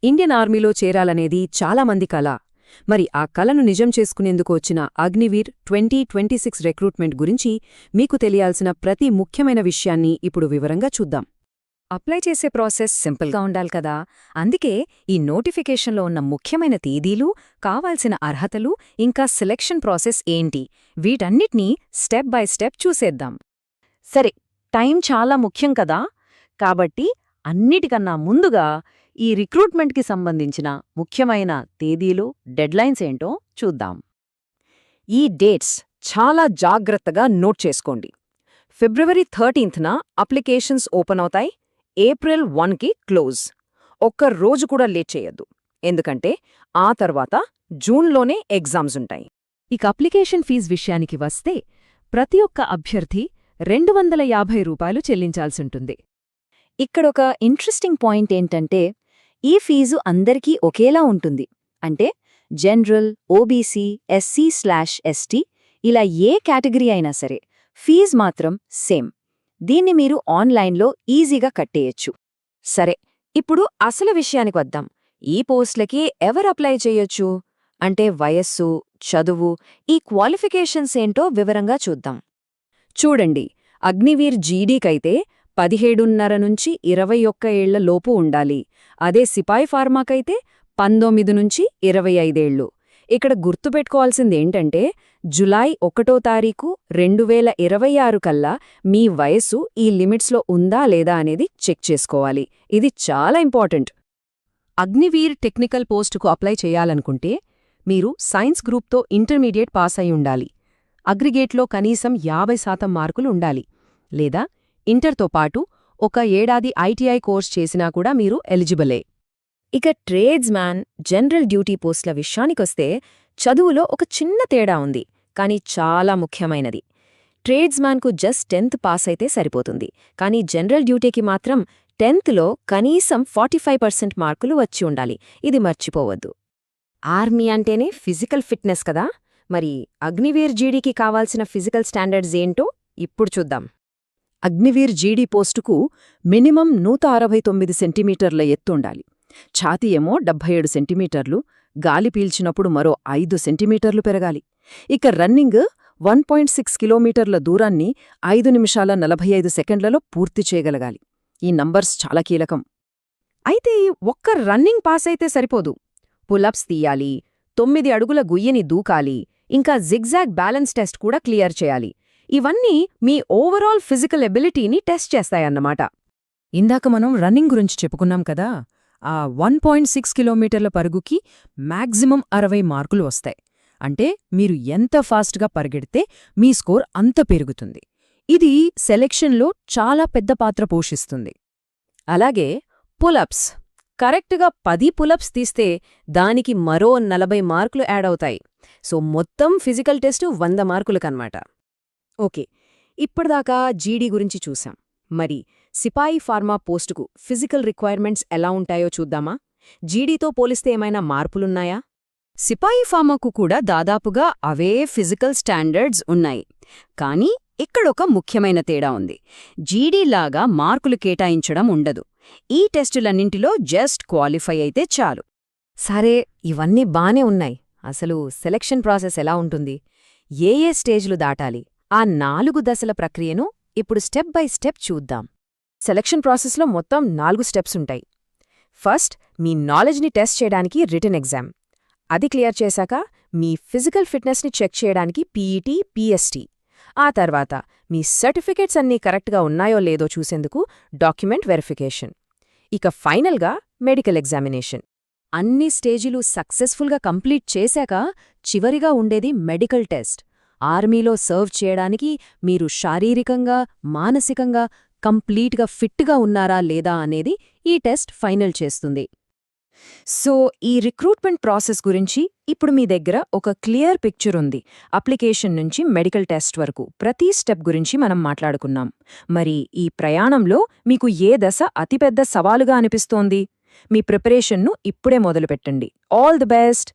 Indian ఆర్మీలో చేరాలనేది చాలామంది కల. మరి ఆ కలను నిజం చేసుకునేందుకు వచ్చిన అగ్నివీర్ 2026 రిక్రూట్మెంట్ గురించి మీకు తెలియాల్సిన ప్రతి ముఖ్యమైన విషయాన్ని ఇప్పుడు వివరంగా చూద్దాం. అప్లై చేసే ప్రాసెస్ సింపుల్గా ఉండాలి కదా. అందుకే ఈ నోటిఫికేషన్లో ఉన్న ముఖ్యమైన తేదీలు, కావాల్సిన అర్హతలు, ఇంకా సెలెక్షన్ ప్రాసెస్ ఏంటి, వీటన్నిటినీ స్టెప్ బై స్టెప్ చూసేద్దాం. సరే, టైం చాలా ముఖ్యం కదా. కాబట్టి అన్నిటికన్నా ముందుగా ఈ రిక్రూట్మెంట్కి సంబంధించిన ముఖ్యమైన తేదీలు, డెడ్లైన్స్ ఏంటో చూద్దాం. ఈ డేట్స్ చాలా జాగ్రత్తగా నోట్ చేసుకోండి. ఫిబ్రవరి 13న అప్లికేషన్స్ ఓపెన్ అవుతాయి. ఏప్రిల్ 1కి క్లోజ్. ఒక్క రోజు కూడా లేట్ చేయొద్దు, ఎందుకంటే ఆ తర్వాత జూన్లోనే ఎగ్జామ్స్ ఉంటాయి. ఇక అప్లికేషన్ ఫీజు విషయానికి వస్తే ప్రతి ఒక్క అభ్యర్థి ₹250 చెల్లించాల్సుంటుంది. ఇక్కడొక ఇంట్రెస్టింగ్ పాయింట్ ఏంటంటే, ఈ ఫీజు అందరికీ ఒకేలా ఉంటుంది. అంటే జనరల్, ఓబీసీ, SC/ST ఇలా ఏ కేటగిరీ అయినా సరే ఫీజు మాత్రం సేమ్. దీన్ని మీరు ఆన్లైన్లో ఈజీగా కట్టేయచ్చు. సరే, ఇప్పుడు అసలు విషయానికి వద్దాం. ఈ పోస్టులకి ఎవరు అప్లై చేయొచ్చు అంటే వయస్సు, చదువు, ఈ క్వాలిఫికేషన్స్ ఏంటో వివరంగా చూద్దాం. చూడండి, అగ్నివీర్ జీడీకైతే 17.5 నుంచి 21 ఏళ్ల లోపు ఉండాలి. అదే సిపాయి ఫార్మాకైతే 19 నుంచి 25 ఏళ్లు. ఇక్కడ గుర్తుపెట్టుకోవాల్సిందేంటంటే, జులై 1వ తారీఖు 2026 కల్లా మీ వయస్సు ఈ లిమిట్స్లో ఉందా లేదా అనేది చెక్ చేసుకోవాలి. ఇది చాలా ఇంపార్టెంట్. అగ్నివీర్ టెక్నికల్ పోస్టుకు అప్లై చేయాలనుకుంటే మీరు సైన్స్ గ్రూప్తో ఇంటర్మీడియట్ పాస్ అయి ఉండాలి. అగ్రిగేట్లో కనీసం 50% మార్కులు ఉండాలి. లేదా ఇంటర్తో పాటు 1 ఏడాది ఐటీఐ కోర్స్ చేసినా కూడా మీరు ఎలిజిబులే. ఇక ట్రేడ్స్ మ్యాన్, జనరల్ డ్యూటీ పోస్టుల విషయానికొస్తే చదువులో ఒక చిన్న తేడా ఉంది, కానీ చాలా ముఖ్యమైనది. ట్రేడ్స్ మ్యాన్కు జస్ట్ 10th పాస్ అయితే సరిపోతుంది. కానీ జనరల్ డ్యూటీకి మాత్రం 10thలో కనీసం 45% మార్కులు వచ్చి ఉండాలి. ఇది మర్చిపోవద్దు. ఆర్మీ అంటేనే ఫిజికల్ ఫిట్నెస్ కదా. మరి అగ్నివీర్ జీడీకి కావాల్సిన ఫిజికల్ స్టాండర్డ్స్ ఏంటో ఇప్పుడు చూద్దాం. అగ్నివీర్ జీడీ పోస్టుకు మినిమం 169 సెంటీమీటర్ల ఎత్తుండాలి. ఛాతీ ఏమో 77 సెంటీమీటర్లు, గాలి పీల్చినప్పుడు మరో 5 సెంటీమీటర్లు పెరగాలి. ఇక రన్నింగ్ 1.6 కిలోమీటర్ల దూరాన్ని 5 నిమిషాల 45 సెకండ్లలో పూర్తి చేయగలగాలి. ఈ నంబర్స్ చాలా కీలకం. అయితే ఒక్క రన్నింగ్ పాస్ అయితే సరిపోదు. పులప్స్ తీయాలి, 9 అడుగుల గుయ్యని దూకాలి, ఇంకా జిగ్జాగ్ బ్యాలెన్స్ టెస్ట్ కూడా క్లియర్ చేయాలి. ఇవన్నీ మీ ఓవరాల్ ఫిజికల్ ఎబిలిటీని టెస్ట్ చేస్తాయన్నమాట. ఇందాక మనం రన్నింగ్ గురించి చెప్పుకున్నాం కదా. ఆ 1.6 కిలోమీటర్ల పరుగుకి మ్యాక్సిమం 60 మార్కులు వస్తాయి. అంటే మీరు ఎంత ఫాస్ట్గా పరిగెడితే మీ స్కోర్ అంత పెరుగుతుంది. ఇది సెలెక్షన్లో చాలా పెద్ద పాత్ర పోషిస్తుంది. అలాగే పులప్స్. కరెక్ట్గా 10 పులప్స్ తీస్తే దానికి మరో 40 మార్కులు యాడ్ అవుతాయి. సో మొత్తం ఫిజికల్ టెస్టు 100 మార్కులకన్నమాట. ఓకే, ఇప్పటిదాకా జీడీ గురించి చూసాం. మరి సిపాయి ఫార్మా పోస్టుకు ఫిజికల్ రిక్వైర్మెంట్స్ ఎలా ఉంటాయో చూద్దామా? జీడీతో పోలిస్తే ఏమైనా మార్పులున్నాయా? సిపాయి ఫార్మాకు కూడా దాదాపుగా అవే ఫిజికల్ స్టాండర్డ్స్ ఉన్నాయి. కానీ ఇక్కడొక ముఖ్యమైన తేడా ఉంది. జీడీలాగా మార్కులు కేటాయించడం ఉండదు. ఈ టెస్టులన్నింటిలో జస్ట్ క్వాలిఫై అయితే చాలు. సరే, ఇవన్నీ బానే ఉన్నాయి. అసలు సెలక్షన్ ప్రాసెస్ ఎలా ఉంటుంది? ఏ స్టేజ్లు దాటాలి? ఆ 4 దశల ప్రక్రియను ఇప్పుడు స్టెప్ బై స్టెప్ చూద్దాం. సెలక్షన్ ప్రాసెస్లో మొత్తం 4 స్టెప్స్ ఉంటాయి. ఫస్ట్, మీ నాలెడ్జ్ని టెస్ట్ చేయడానికి రిటన్ ఎగ్జామ్. అది క్లియర్ చేశాక మీ ఫిజికల్ ఫిట్నెస్ని చెక్ చేయడానికి పీఈటీ, పీఎస్టీ. ఆ తర్వాత మీ సర్టిఫికేట్స్ అన్నీ కరెక్ట్గా ఉన్నాయో లేదో చూసేందుకు డాక్యుమెంట్ వెరిఫికేషన్. ఇక ఫైనల్గా మెడికల్ ఎగ్జామినేషన్. అన్ని స్టేజీలు సక్సెస్ఫుల్గా కంప్లీట్ చేశాక చివరిగా ఉండేది మెడికల్ టెస్ట్. ఆర్మీలో సర్వ్ చేయడానికి మీరు శారీరకంగా, మానసికంగా కంప్లీట్గా ఫిట్గా ఉన్నారా లేదా అనేది ఈ టెస్ట్ ఫైనల్ చేస్తుంది. సో ఈ రిక్రూట్మెంట్ ప్రాసెస్ గురించి ఇప్పుడు మీ దగ్గర ఒక క్లియర్ పిక్చర్ ఉంది. అప్లికేషన్ నుంచి మెడికల్ టెస్ట్ వరకు ప్రతి స్టెప్ గురించి మనం మాట్లాడుకున్నాం. మరి ఈ ప్రయాణంలో మీకు ఏ దశ అతిపెద్ద సవాలుగా అనిపిస్తోంది? మీ ప్రిపరేషన్ను ఇప్పుడే మొదలుపెట్టండి. All the best.